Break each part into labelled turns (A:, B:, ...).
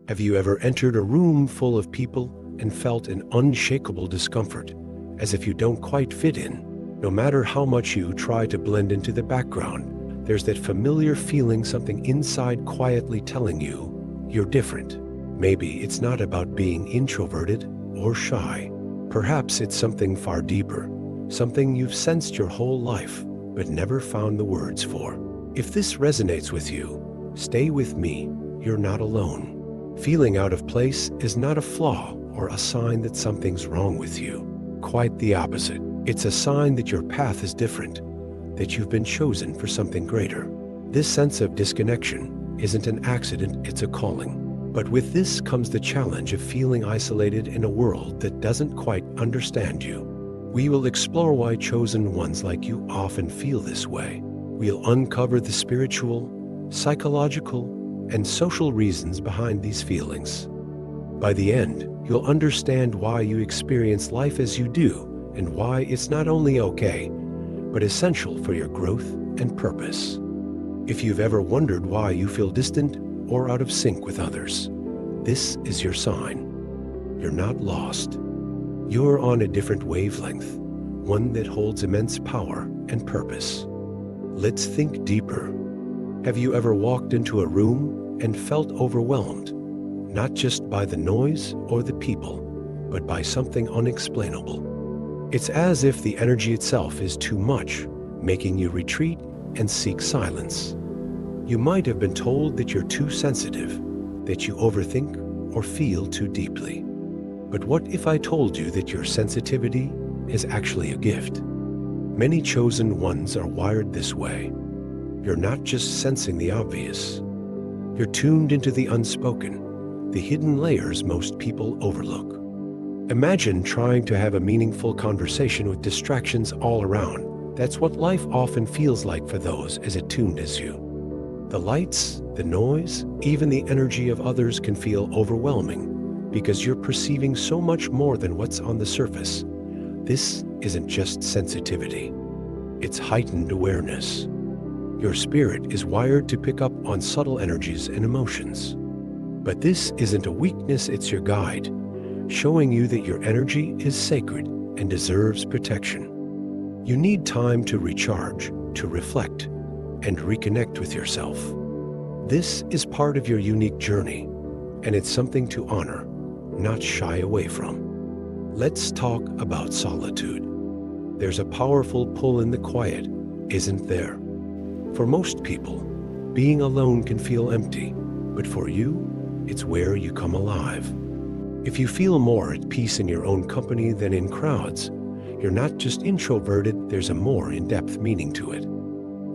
A: Have you ever entered a room full of people and felt an unshakable discomfort, as if you don't quite fit in? No matter how much you try to blend into the background, there's that familiar feeling, something inside quietly telling you you're different. Maybe it's not about being introverted or shy. Perhaps it's something far deeper, something you've sensed your whole life but never found the words for. If this resonates with you, stay with me. You're not alone. Feeling out of place is not a flaw or a sign that something's wrong with you. Quite the opposite. It's a sign that your path is different, that you've been chosen for something greater. This sense of disconnection isn't an accident, it's a calling. But with this comes the challenge of feeling isolated in a world that doesn't quite understand you. We will explore why chosen ones like you often feel this way. We'll uncover the spiritual, psychological, and social reasons behind these feelings. By the end, you'll understand why you experience life as you do and why it's not only okay, but essential for your growth and purpose. If you've ever wondered why you feel distant or out of sync with others, this is your sign. You're not lost. You're on a different wavelength, one that holds immense power and purpose. Let's think deeper. Have you ever walked into a room and felt overwhelmed, not just by the noise or the people, but by something unexplainable? It's as if the energy itself is too much, making you retreat and seek silence. You might have been told that you're too sensitive, that you overthink or feel too deeply. But what if I told you that your sensitivity is actually a gift? Many chosen ones are wired this way. You're not just sensing the obvious. You're tuned into the unspoken, the hidden layers most people overlook. Imagine trying to have a meaningful conversation with distractions all around. That's what life often feels like for those as attuned as you. The lights, the noise, even the energy of others can feel overwhelming because you're perceiving so much more than what's on the surface. This isn't just sensitivity. It's heightened awareness. Your spirit is wired to pick up on subtle energies and emotions. But this isn't a weakness, it's your guide, showing you that your energy is sacred and deserves protection. You need time to recharge, to reflect, and reconnect with yourself. This is part of your unique journey, and it's something to honor, not shy away from. Let's talk about solitude. There's a powerful pull in the quiet, isn't there? For most people, being alone can feel empty, but for you, it's where you come alive. If you feel more at peace in your own company than in crowds, you're not just introverted, there's a more in-depth meaning to it.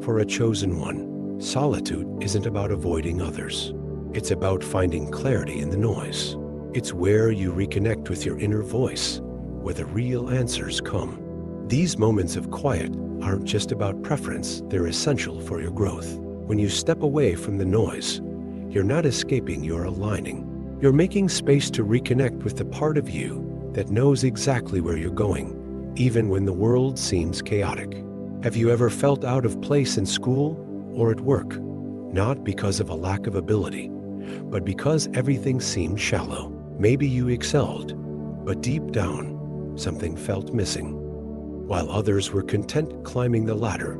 A: For a chosen one, solitude isn't about avoiding others. It's about finding clarity in the noise. It's where you reconnect with your inner voice, where the real answers come. These moments of quiet aren't just about preference, they're essential for your growth. When you step away from the noise, you're not escaping, you're aligning. You're making space to reconnect with the part of you that knows exactly where you're going, even when the world seems chaotic. Have you ever felt out of place in school or at work? Not because of a lack of ability, but because everything seemed shallow. Maybe you excelled, but deep down, something felt missing. While others were content climbing the ladder,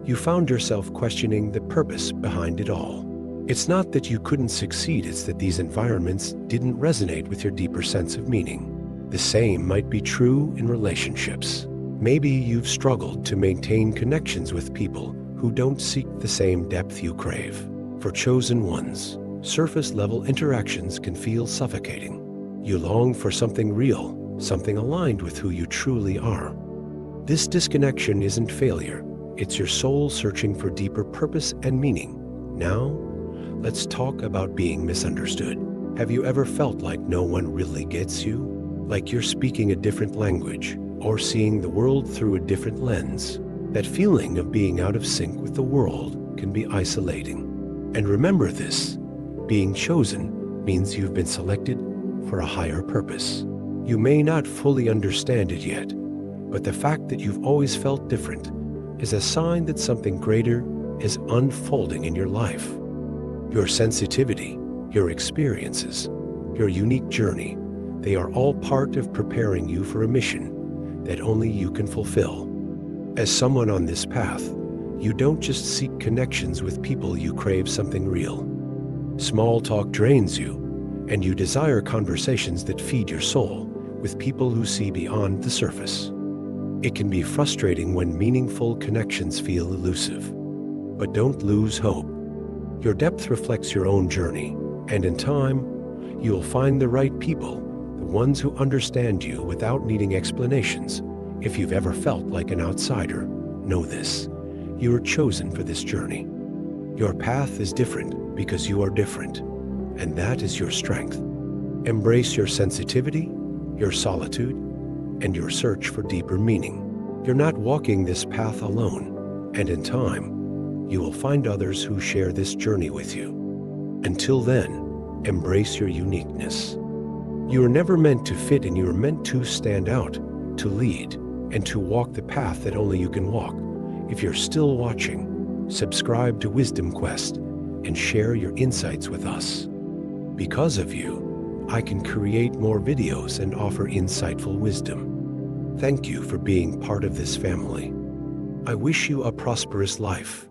A: you found yourself questioning the purpose behind it all. It's not that you couldn't succeed, it's that these environments didn't resonate with your deeper sense of meaning. The same might be true in relationships. Maybe you've struggled to maintain connections with people who don't seek the same depth you crave. For chosen ones, surface-level interactions can feel suffocating. You long for something real, something aligned with who you truly are. This disconnection isn't failure, it's your soul searching for deeper purpose and meaning. Now, let's talk about being misunderstood. Have you ever felt like no one really gets you? Like you're speaking a different language or seeing the world through a different lens? That feeling of being out of sync with the world can be isolating. And remember this, being chosen means you've been selected for a higher purpose. You may not fully understand it yet, but the fact that you've always felt different is a sign that something greater is unfolding in your life. Your sensitivity, your experiences, your unique journey, they are all part of preparing you for a mission that only you can fulfill. As someone on this path, you don't just seek connections with people, you crave something real. Small talk drains you, and you desire conversations that feed your soul with people who see beyond the surface. It can be frustrating when meaningful connections feel elusive. But don't lose hope. Your depth reflects your own journey, and in time, you will find the right people, the ones who understand you without needing explanations. If you've ever felt like an outsider, know this: you are chosen for this journey. Your path is different because you are different, and that is your strength. Embrace your sensitivity, your solitude, and your search for deeper meaning. You're not walking this path alone, and in time, you will find others who share this journey with you. Until then, embrace your uniqueness. You are never meant to fit in, you are meant to stand out, to lead, and to walk the path that only you can walk. If you're still watching, subscribe to Wisdom Quest and share your insights with us. Because of you, I can create more videos and offer insightful wisdom. Thank you for being part of this family. I wish you a prosperous life.